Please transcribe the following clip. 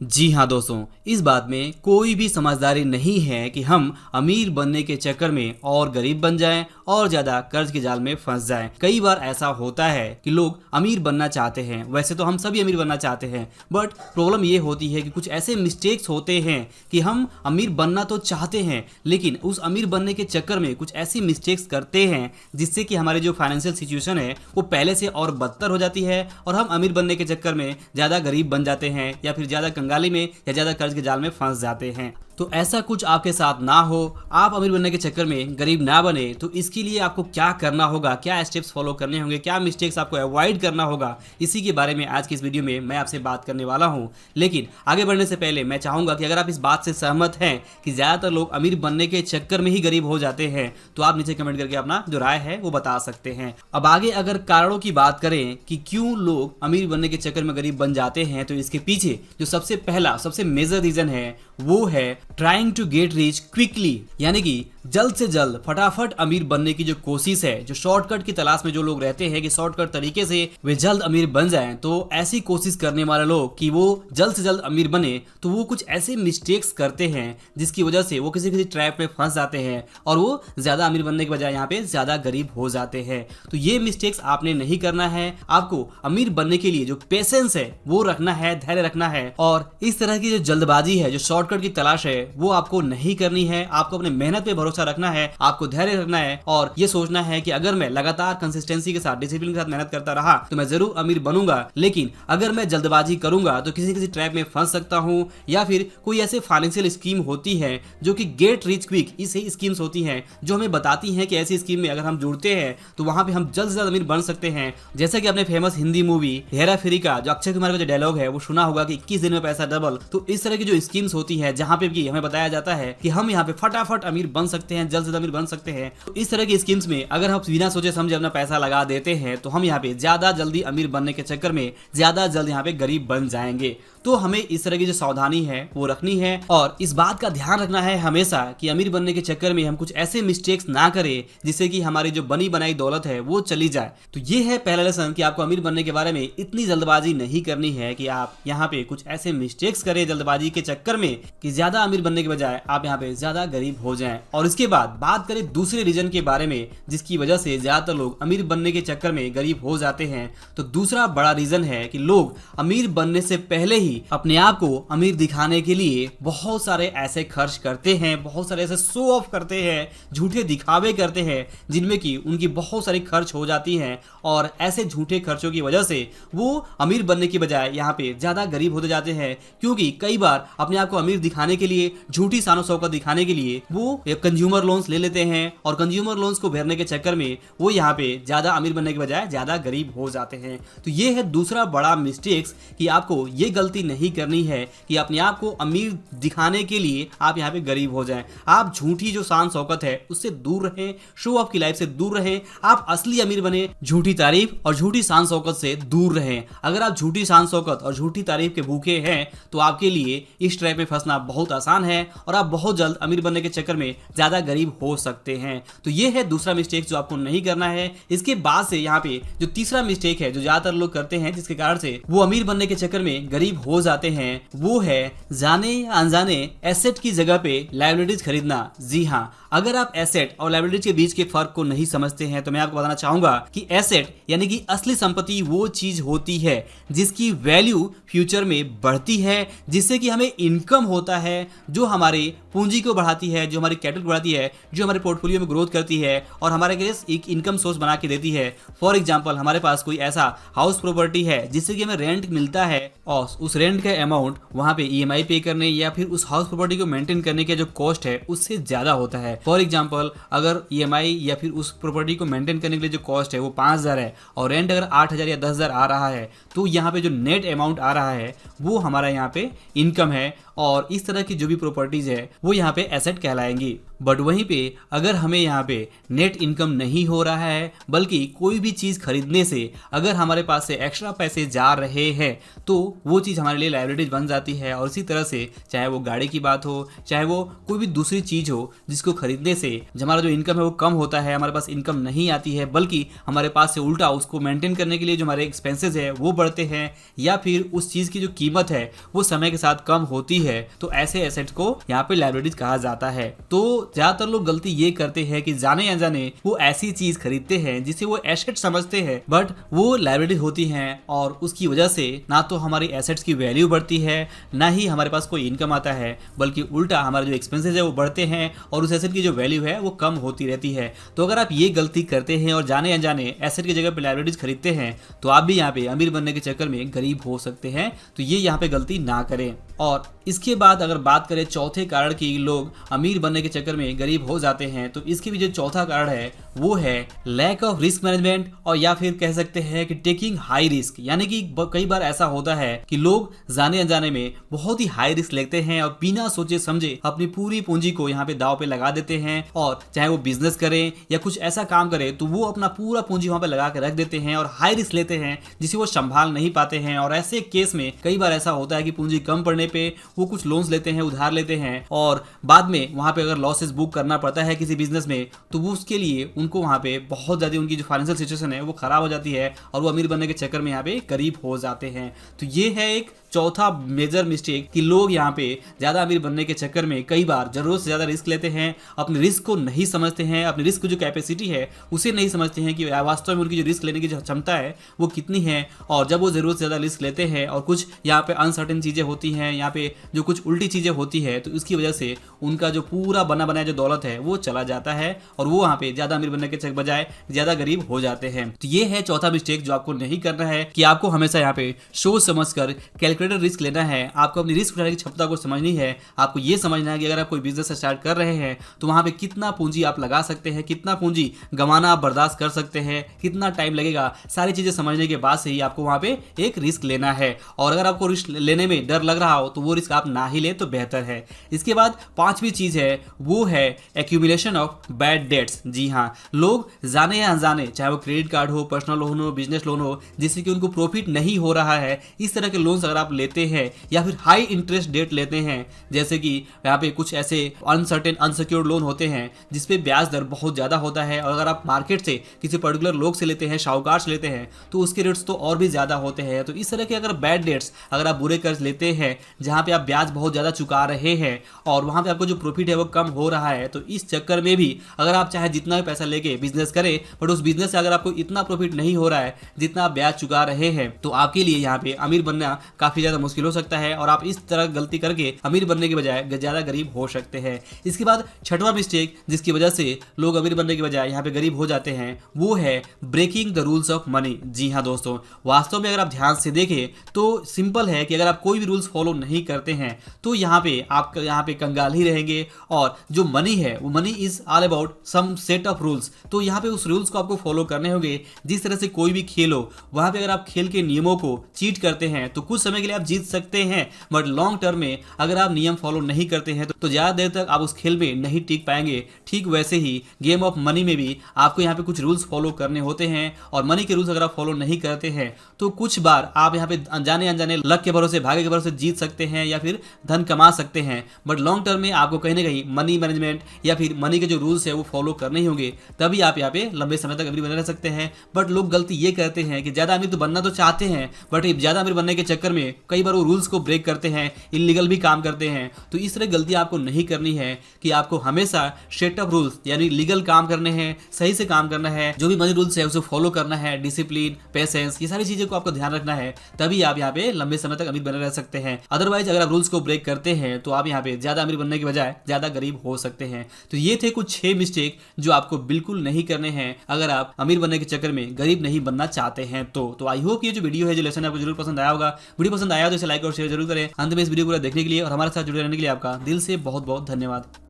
जी हाँ दोस्तों, इस बात में कोई भी समझदारी नहीं है कि हम अमीर बनने के चक्कर में और गरीब बन जाएं और ज्यादा कर्ज के जाल में फंस जाएं। कई बार ऐसा होता है कि लोग अमीर बनना चाहते हैं, वैसे तो हम सभी अमीर बनना चाहते हैं, बट प्रॉब्लम ये होती है कि कुछ ऐसे मिस्टेक्स होते हैं कि हम अमीर बनना तो चाहते हैं लेकिन उस अमीर बनने के चक्कर में कुछ ऐसी मिस्टेक्स करते हैं जिससे कि हमारी जो फाइनेंशियल सिचुएशन है वो पहले से और बदतर हो जाती है और हम अमीर बनने के चक्कर में ज्यादा गरीब बन जाते हैं या फिर ज्यादा कंगाली में या ज्यादा कर्ज के जाल में फंस जाते हैं। तो ऐसा कुछ आपके साथ ना हो, आप अमीर बनने के चक्कर में गरीब ना बने, तो इसके लिए आपको क्या करना होगा, क्या स्टेप्स फॉलो करने होंगे, क्या मिस्टेक्स आपको अवॉइड करना होगा, इसी के बारे में आज की इस वीडियो में मैं आपसे बात करने वाला हूं। लेकिन आगे बढ़ने से पहले मैं चाहूंगा कि अगर आप इस बात से सहमत हैं कि ज्यादातर लोग अमीर बनने के चक्कर में ही गरीब हो जाते हैं तो आप नीचे कमेंट करके अपना जो राय है वो बता सकते हैं। अब आगे अगर कारणों की बात करें कि क्यों लोग अमीर बनने के चक्कर में गरीब बन जाते हैं, तो इसके पीछे जो सबसे पहला सबसे मेजर रीजन है वो है trying to get rich quickly, यानी कि जल्द से जल्द फटाफट अमीर बनने की जो कोशिश है, जो शॉर्टकट की तलाश में जो लोग रहते हैं कि शॉर्टकट तरीके से वे जल्द अमीर बन जाएं, तो ऐसी कोशिश करने वाले लोग कि वो जल्द से जल्द अमीर बने तो वो कुछ ऐसे मिस्टेक्स करते हैं जिसकी वजह से वो किसी किसी ट्रैप में फंस जाते हैं और वो ज्यादा अमीर बनने के बजाय यहाँ पे ज्यादा गरीब हो जाते हैं। तो ये मिस्टेक्स आपने नहीं करना है। आपको अमीर बनने के लिए जो पेशेंस है वो रखना है, धैर्य रखना है और इस तरह की जो जल्दबाजी है, जो शॉर्टकट की तलाश है, वो आपको नहीं करनी है। आपको अपने मेहनत पे भरोसा रखना है, आपको धैर्य रखना है और ये सोचना है कि अगर मैं लगातार कंसिस्टेंसी के साथ, डिसिप्लिन के साथ मेहनत करता रहा तो मैं जरूर अमीर बनूंगा। लेकिन अगर मैं जल्दबाजी करूंगा तो किसी किसी ट्रैप में फंस सकता हूं या फिर कोई ऐसे फाइनेंशियल स्कीम होती है जो कि गेट रिच क्विक, इसे स्कीम्स होती हैं जो हमें बताती हैं कि ऐसी स्कीम में अगर हम जुड़ते हैं तो वहां पे हम जल्द से जल्द अमीर बन सकते हैं। जैसा कि आपने फेमस हिंदी मूवी हेरा फेरी का जो अक्षय कुमार का जो डायलॉग है वो सुना होगा कि 21 दिन में पैसा डबल। तो इस तरह की जो स्कीम्स होती है जहां पे भी हमें बताया जाता है कि हम यहाँ पे फटाफट अमीर बन सकते हैं, जल्द से जल्द अमीर बन सकते हैं। तो इस तरह की स्कीम्स में अगर हम बिना सोचे समझे अपना पैसा लगा देते हैं तो हम यहाँ पे ज्यादा जल्दी अमीर बनने के चक्कर में ज्यादा जल्द यहाँ पे गरीब बन जाएंगे। तो हमें इस तरह की जो सावधानी है वो रखनी है और इस बात का ध्यान रखना है हमेशा कि अमीर बनने के चक्कर में हम कुछ ऐसे मिस्टेक्स ना करें जिससे कि हमारी जो बनी बनाई दौलत है वो चली जाए। तो ये है पहला लेसन कि आपको अमीर बनने के बारे में इतनी जल्दबाजी नहीं करनी है कि आप यहाँ पे कुछ ऐसे मिस्टेक्स करें जल्दबाजी के चक्कर में कि ज्यादा अमीर बनने के बजाय आप यहाँ पे ज्यादा गरीब हो जाएं। और इसके बाद बात करें दूसरे रीजन के बारे में जिसकी वजह से ज्यादातर लोग अमीर बनने के चक्कर में गरीब हो जाते हैं, तो दूसरा बड़ा रीजन है कि लोग अमीर बनने से पहले ही अपने आप को अमीर दिखाने के लिए बहुत सारे ऐसे खर्च करते हैं, बहुत सारे ऐसे शो ऑफ करते हैं, झूठे दिखावे करते हैं जिनमें कि उनकी बहुत सारी खर्च हो जाती हैं और ऐसे झूठे खर्चों की वजह से वो अमीर बनने की बजाय यहाँ पे ज्यादा गरीब होते जाते हैं। क्योंकि कई बार अपने आप को अमीर दिखाने के लिए, झूठी शान शौकत दिखाने के लिए वो कंज्यूमर लोन्स ले लेते हैं और कंज्यूमर लोन्स को भरने के चक्कर में वो यहाँ पे ज्यादा अमीर बनने के बजाय ज्यादा गरीब हो जाते हैं। तो ये है दूसरा बड़ा मिस्टेक्स कि आपको ये गलती नहीं करनी है कि अपने आप को अमीर दिखाने के लिए आप यहाँ पे गरीब हो जाएं। आप झूठी जो शान शौकत है उससे दूर रहें, शो ऑफ की लाइफ से दूर रहें, आप असली अमीर बने, झूठी तारीफ और झूठी शान शौकत से दूर रहें। अगर आप झूठी शान शौकत और झूठी तारीफ के भूखे हैं तो आपके लिए इस ट्रैप में फंसना बहुत आसान है और आप बहुत जल्द अमीर बनने के चक्कर में ज्यादा गरीब हो सकते हैं। तो ये है दूसरा मिस्टेक जो आपको नहीं करना है। इसके बाद से यहाँ पे जो तीसरा मिस्टेक है जो ज्यादातर लोग करते हैं जिसके कारण से वो अमीर बनने के चक्कर में गरीब हो जाते हैं, वो है जाने अनजाने एसेट की जगह पे लायबिलिटीज खरीदना। जी हाँ, अगर आप एसेट और लायबिलिटीज के बीच के फर्क को नहीं समझते हैं तो मैं आपको बताना चाहूंगा कि एसेट यानी कि असली संपत्ति वो चीज होती है जिसकी वैल्यू फ्यूचर में बढ़ती है, जिससे कि हमें इनकम होता है, जो हमारे पूंजी को बढ़ाती है, जो हमारी कैपिटल बढ़ाती है, जो हमारे पोर्टफोलियो में ग्रोथ करती है और हमारे लिए एक इनकम सोर्स बना के देती है। फॉर एग्जाम्पल, हमारे पास कोई ऐसा हाउस प्रॉपर्टी है जिससे कि हमें रेंट मिलता है और उस रेंट का अमाउंट वहां पे ईएमआई पे करने या फिर उस हाउस प्रॉपर्टी को मेंटेन करने का जो कॉस्ट है उससे ज्यादा होता है। फॉर एग्जाम्पल, अगर ईएमआई या फिर उस प्रॉपर्टी को मेंटेन करने के लिए जो कॉस्ट है वो 5,000 है और रेंट अगर 8,000 या 10,000 आ रहा है तो यहाँ पे जो नेट अमाउंट आ रहा है वो हमारा यहाँ पे इनकम है और इस तरह की जो भी प्रॉपर्टीज है वो यहाँ पे एसेट कहलाएंगी। बट वहीं पे अगर हमें यहाँ पे नेट इनकम नहीं हो रहा है, बल्कि कोई भी चीज़ खरीदने से अगर हमारे पास से एक्स्ट्रा पैसे जा रहे हैं तो वो चीज़ हमारे लिए लायबिलिटीज बन जाती है। और इसी तरह से चाहे वो गाड़ी की बात हो, चाहे वो कोई भी दूसरी चीज़ हो जिसको खरीदने से हमारा जो इनकम है वो कम होता है, हमारे पास इनकम नहीं आती है, बल्कि हमारे पास से उल्टा उसको मेंटेन करने के लिए जो हमारे एक्सपेंसेस है वो बढ़ते हैं, या फिर उस चीज़ की जो कीमत है वो समय के साथ कम होती है, तो ऐसे एसेट्स को यहाँ पे लायबिलिटीज कहा जाता है। तो ज्यादातर लोग गलती ये करते हैं कि जाने अनजाने वो ऐसी चीज खरीदते हैं जिसे वो एसेट समझते हैं, बट वो लायबिलिटी होती हैं और उसकी वजह से ना तो हमारी एसेट्स की वैल्यू बढ़ती है, ना ही हमारे पास कोई इनकम आता है, बल्कि उल्टा हमारे जो एक्सपेंसेस है वो बढ़ते हैं और उस एसेट की जो वैल्यू है वो कम होती रहती है। तो अगर आप ये गलती करते हैं और जाने अनजाने एसेट की जगह पे लायबिलिटीज खरीदते हैं तो आप भी यहाँ पे अमीर बनने के चक्कर में गरीब हो सकते हैं। तो ये यहाँ पे गलती ना करें। और इसके बाद अगर बात करें चौथे कारण की लोग अमीर बनने के चक्कर में गरीब हो जाते हैं, तो इसके भी जो चौथा कारण है वो है लैक ऑफ रिस्क मैनेजमेंट, और या फिर कह सकते हैं कि टेकिंग हाई रिस्क। यानी कि कई बार ऐसा होता है कि लोग जाने अनजाने में बहुत ही हाई रिस्क लेते हैं और बिना सोचे समझे अपनी पूरी पूंजी को यहाँ पे दाव पे लगा देते हैं, और चाहे वो बिजनेस करें या कुछ ऐसा काम करें तो वो अपना पूरा पूंजी वहां पे लगा के रख देते हैं और हाई रिस्क लेते हैं जिसे वो संभाल नहीं पाते हैं। और ऐसे केस में कई बार ऐसा होता है कि पूंजी कम पड़ने पे वो कुछ लोन्स लेते हैं, उधार लेते हैं, और बाद में वहां पे अगर लॉसेस बुक करना पड़ता है किसी बिजनेस में तो वो उसके लिए उनको वहां पे बहुत ज्यादा उनकी जो फाइनेंशियल सिचुएशन है वो खराब हो जाती है और वो अमीर बनने के चक्कर में यहाँ पे गरीब हो जाते हैं। तो ये है एक चौथा मेजर मिस्टेक कि लोग यहाँ पे ज्यादा अमीर बनने के चक्कर में कई बार जरूरत से ज्यादा रिस्क लेते हैं, अपने रिस्क को नहीं समझते हैं, अपने रिस्क की जो कैपेसिटी है उसे नहीं समझते हैं कि वास्तव में उनकी जो रिस्क लेने की जो क्षमता है वो कितनी है। और जब वो जरूरत से ज्यादा रिस्क लेते हैं और कुछ यहाँ पे अनसर्टेन चीजें होती हैं, यहाँ पे जो कुछ उल्टी चीजें होती है, तो इसकी वजह से उनका जो पूरा बना बनाया जो दौलत है वो चला जाता है और वो वहाँ पे ज्यादा अमीर बनने के बजाय ज्यादा गरीब हो जाते हैं। तो ये है चौथा मिस्टेक जो आपको नहीं करना है, कि आपको हमेशा यहाँ पे सोच समझकर कैलकुलेटेड रिस्क लेना है। आपको अपनी रिस्क उठाने की क्षमता को समझनी है। आपको ये समझना है कि अगर आप कोई बिजनेस स्टार्ट कर रहे हैं तो वहां पे कितना पूंजी आप लगा सकते हैं, कितना पूंजी गंवाना आप बर्दाश्त कर सकते हैं, कितना टाइम लगेगा, सारी चीजें समझने के बाद से ही आपको वहां पे एक रिस्क लेना है। और अगर आपको रिस्क लेने में डर लग रहा हो तो वो रिस्क आप ना ही ले तो बेहतर है। इसके बाद पांचवी चीज है वो है एक्यूमुलेशन ऑफ बैड डेट्स। जी हाँ, लोग जाने या अनजाने, चाहे वो क्रेडिट कार्ड हो, पर्सनल लोन हो, बिजनेस लोन हो, जिससे कि उनको प्रॉफिट नहीं हो रहा है, इस तरह के लोन्स अगर आप लेते हैं या फिर हाई इंटरेस्ट डेट लेते हैं, जैसे कि यहाँ पे कुछ ऐसे अनसर्टेन अनसिक्योर्ड लोन होते हैं जिसपे ब्याज दर बहुत ज्यादा होता है, और अगर आप मार्केट से किसी पर्टिकुलर लोग से लेते हैं, शाहूकार से लेते हैं, तो उसके रेट्स तो और भी ज्यादा होते हैं। तो इस तरह के अगर बैड डेट्स, अगर आप बुरे कर्ज लेते हैं जहाँ पे आप ब्याज बहुत ज्यादा चुका रहे हैं और वहां पे आपको जो प्रॉफिट है वो कम हो रहा है, तो इस चक्कर में भी अगर आप चाहे जितना भी पैसा लेके बिजनेस करें, बट उस बिजनेस से अगर आपको इतना प्रॉफिट नहीं हो रहा है जितना आप ब्याज चुका रहे हैं, तो आपके लिए यहाँ पे अमीर बनना काफी ज्यादा मुश्किल हो सकता है और आप इस तरह गलती करके अमीर बनने के बजाय ज्यादा गरीब हो सकते हैं। इसके बाद छठवां मिस्टेक जिसकी वजह से लोग अमीर बनने के बजाय यहाँ पे गरीब हो जाते हैं वो है breaking the rules of money. जी हाँ दोस्तों, वास्तव में अगर आप ध्यान से देखें तो सिंपल है कि अगर आप कोई भी रूल्स फॉलो नहीं करते हैं तो यहाँ पे आप यहाँ पे कंगाल ही रहेंगे, और जो मनी है वो money is all about some set of rules. तो यहाँ पे उस रूल्स को आपको फॉलो करने होंगे। जिस तरह से कोई भी खेल हो, वहां पे अगर आप खेल के नियमों को चीट करते हैं तो कुछ समय के लिए आप जीत सकते हैं, बट लॉन्ग टर्म में अगर आप नियम फॉलो नहीं करते हैं तो ज्यादा देर तक आप उस खेल में नहीं टिक पाएंगे। ठीक वैसे ही गेम ऑफ मनी में भी आपको यहाँ पे कुछ रूल्स फॉलो करने होते हैं, और मनी के रूल्स अगर आप फॉलो नहीं करते हैं तो कुछ बार आप यहाँ पे अनजाने अनजाने लक के भरोसे, भाग्य के भरोसे जीत सकते हैं या फिर धन कमा सकते हैं, बट लॉन्ग टर्म में आपको कहीं ना कहीं मनी मैनेजमेंट या फिर मनी के जो रूल्स है वो फॉलो करने ही होंगे, तभी आप यहाँ पे लंबे समय तक अमीर बने रह सकते हैं। बट लोग गलती ये करते हैं कि ज्यादा अमीर तो बनना तो चाहते हैं, बट ज्यादा अमीर बनने के चक्कर में कई बार वो रूल्स को ब्रेक करते हैं, इलीगल भी काम करते हैं। तो इस तरह गलती आपको नहीं करनी है कि आपको हमेशा सेट ऑफ रूल्स यानी लीगल काम करने हैं, सही से काम करना है, जो भी मनी रूल्स है उसे फॉलो करना है, डिसिप्लिन, पेशेंस, ये सारी चीजों को आपको ध्यान रखना है, तभी आप यहाँ पे लंबे समय तक अमीर बने रह सकते हैं। अदरवाइज अगर आप रूल्स को ब्रेक करते हैं तो आप यहाँ पे ज्यादा अमीर बनने के बजाय ज्यादा गरीब हो सकते हैं। तो ये थे कुछ 6 मिस्टेक जो आपको बिल्कुल नहीं करने हैं अगर आप अमीर बनने के चक्कर में गरीब नहीं बनना चाहते हैं। तो आई होप ये जो वीडियो है, जो लेसन आपको जरूर पसंद आया होगा। वीडियो पसंद आया तो इसे लाइक और शेयर जरूर करें। अंत में इस वीडियो को देखने के लिए और हमारे साथ जुड़े रहने के लिए आपका दिल से बहुत बहुत धन्यवाद।